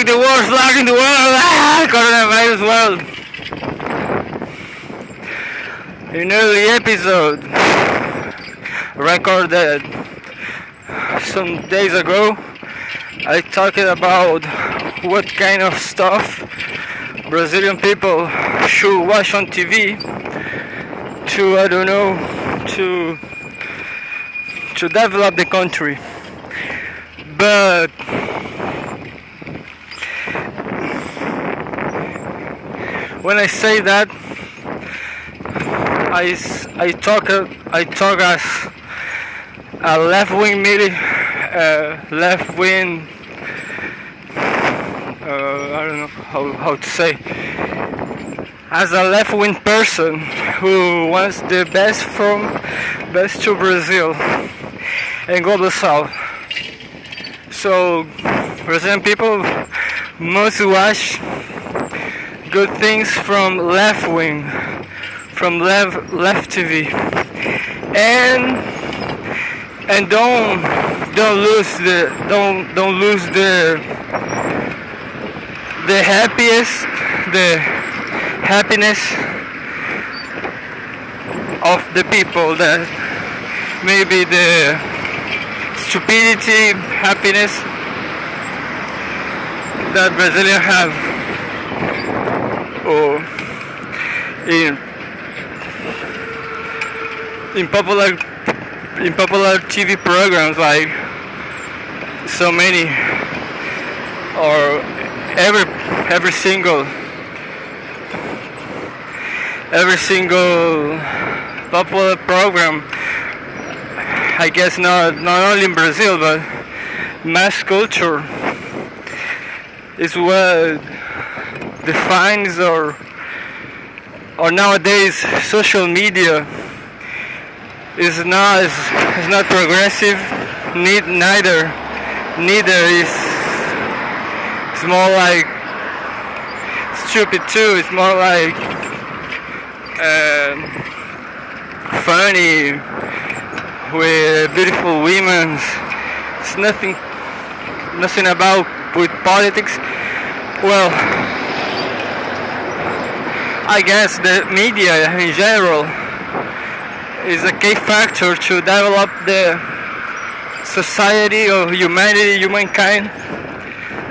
the worst vlog in the world. Coronavirus world. In early episode recorded some days ago, I talked about what kind of stuff Brazilian people should watch on TV to, I don't know, to develop the country. But when I say that, I talk as a left-wing left-wing. I don't know how to say. As a left-wing person who wants the best to Brazil and global South. So Brazilian people must watch good things from left wing, from left TV, and don't lose the happiness of the people, that maybe the stupidity happiness that Brazilians have, or in popular TV programs, like so many, or every single popular program. I guess not only in Brazil, but mass culture is what defines or nowadays social media is not progressive. Neither is. It's more like stupid too. It's more like funny with beautiful women. It's nothing about with politics. Well, I guess the media in general is a key factor to develop the society or humankind,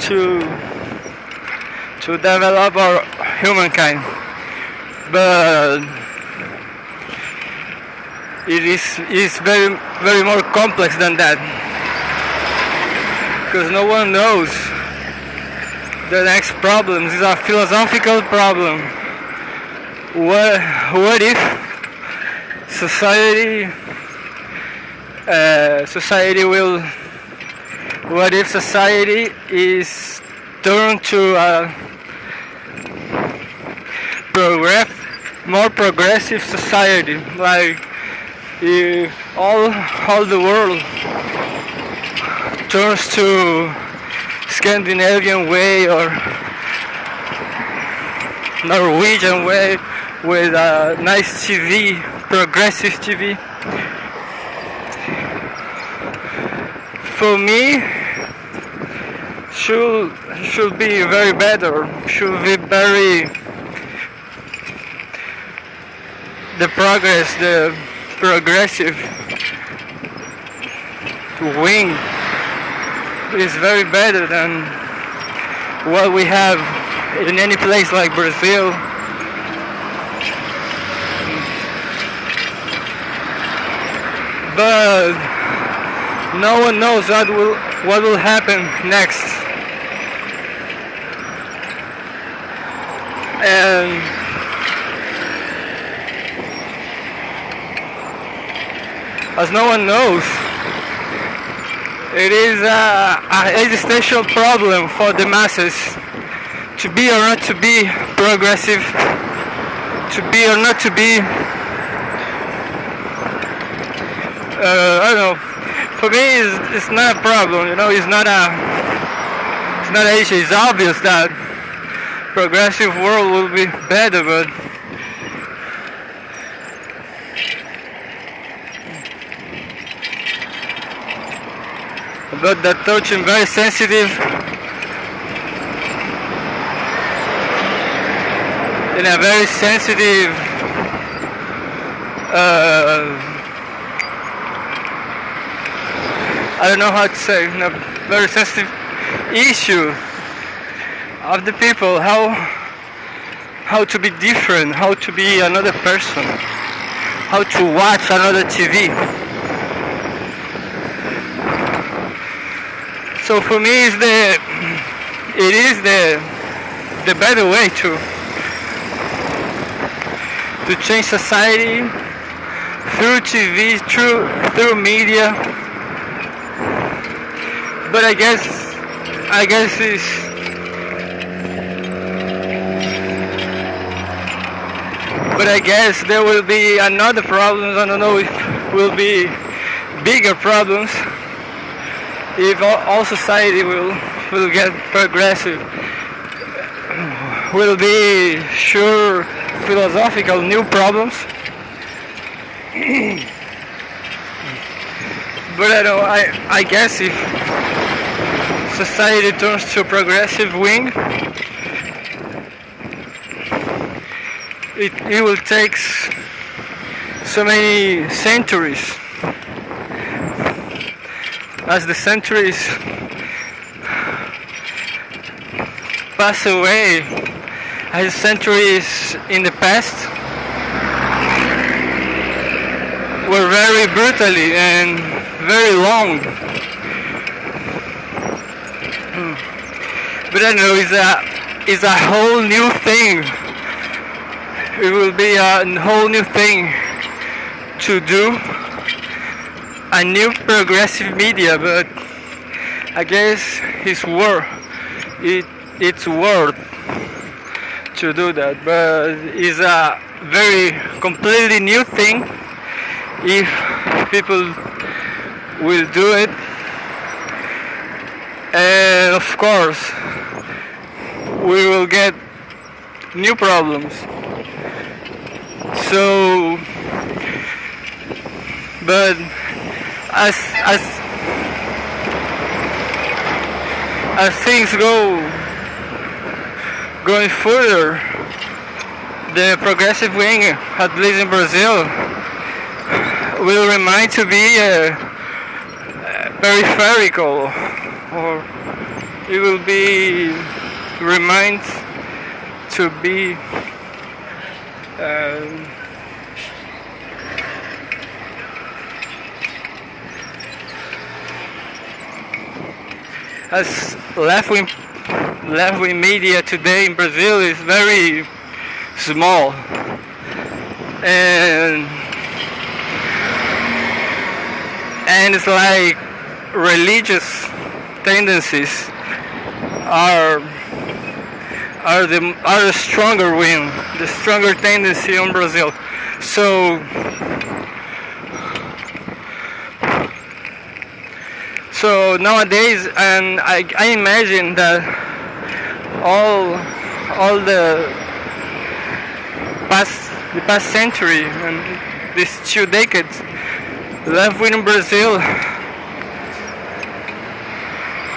to develop our humankind. But it is very more complex than that, because no one knows the next problem. This is a philosophical problem. What if society is turned to a more progressive society? Like if all the world turns to Scandinavian way or Norwegian way, with a nice TV, progressive TV. For me, should be very better. Should be very the progressive wing is very better than what we have in any place like Brazil. But no one knows what will happen next. And as no one knows, it is an existential problem for the masses to be or not to be progressive, to be or not to be. I don't know. For me, it's not a problem. It's not an issue. It's obvious that progressive world will be better, but that touching very sensitive in a very sensitive I don't know how to say, in a very sensitive issue of the people, how to be different, how to be another person, how to watch another TV. So for me, it is the better way to change society through TV, through media. But I guess there will be another problems. I don't know if will be bigger problems if all society will get progressive. Will be sure philosophical new problems. But I guess if society turns to a progressive wing, it will take so many centuries. As the centuries pass away, as centuries in the past were very brutally and very long. But I know it's a whole new thing. It will be a whole new thing to do. A new progressive media, but I guess it's worth to do that. But it's a very completely new thing if people will do it. And of course we will get new problems. So but as things going further, the progressive wing, at least in Brazil, will remain to be peripheral, or it will be remains to be as left-wing media today in Brazil is very small, and it's like religious tendencies are the stronger wing, the stronger tendency in Brazil. So nowadays, and I imagine that all the past century and these 2 decades, left wing in Brazil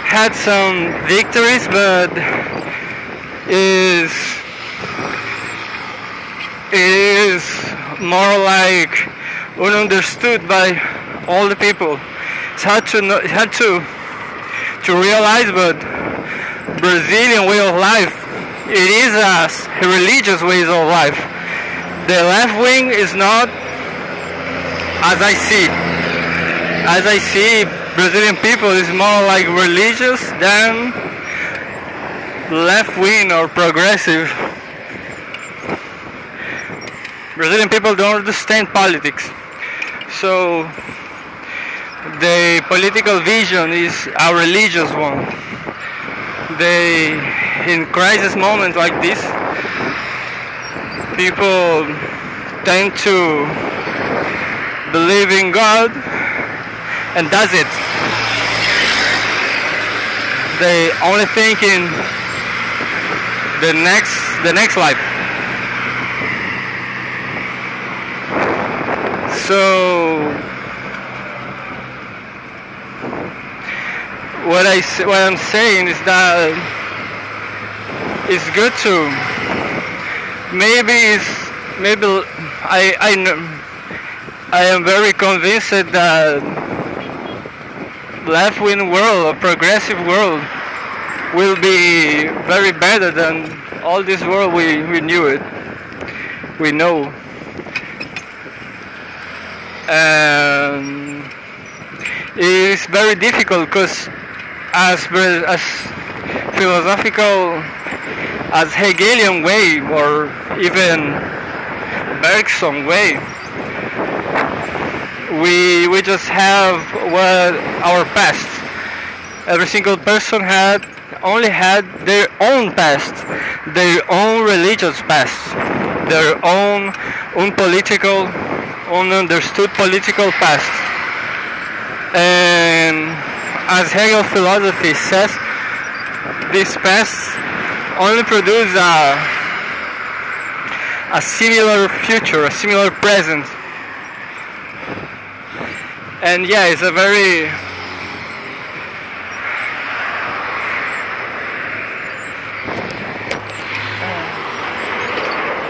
had some victories, but it is more like ununderstood by all the people. It's hard to realize, but Brazilian way of life, it is a religious way of life. The left wing is not, as I see Brazilian people is more like religious than left wing or progressive. Brazilian people don't understand politics, so the political vision is a religious one. In crisis moments like this, people tend to believe in God, and that's it. They only think in the next life. So what I'm saying is that it's good maybe I am very convinced that left-wing world, a progressive world, will be very better than all this world we knew it. We know. And it is very difficult because as philosophical as Hegelian way or even Bergson way, we just have what our past. Every single person only had their own past, their own religious past, their own unpolitical, ununderstood political past. And as Hegel's philosophy says, this past only produce a similar future, a similar present. And yeah, it's a very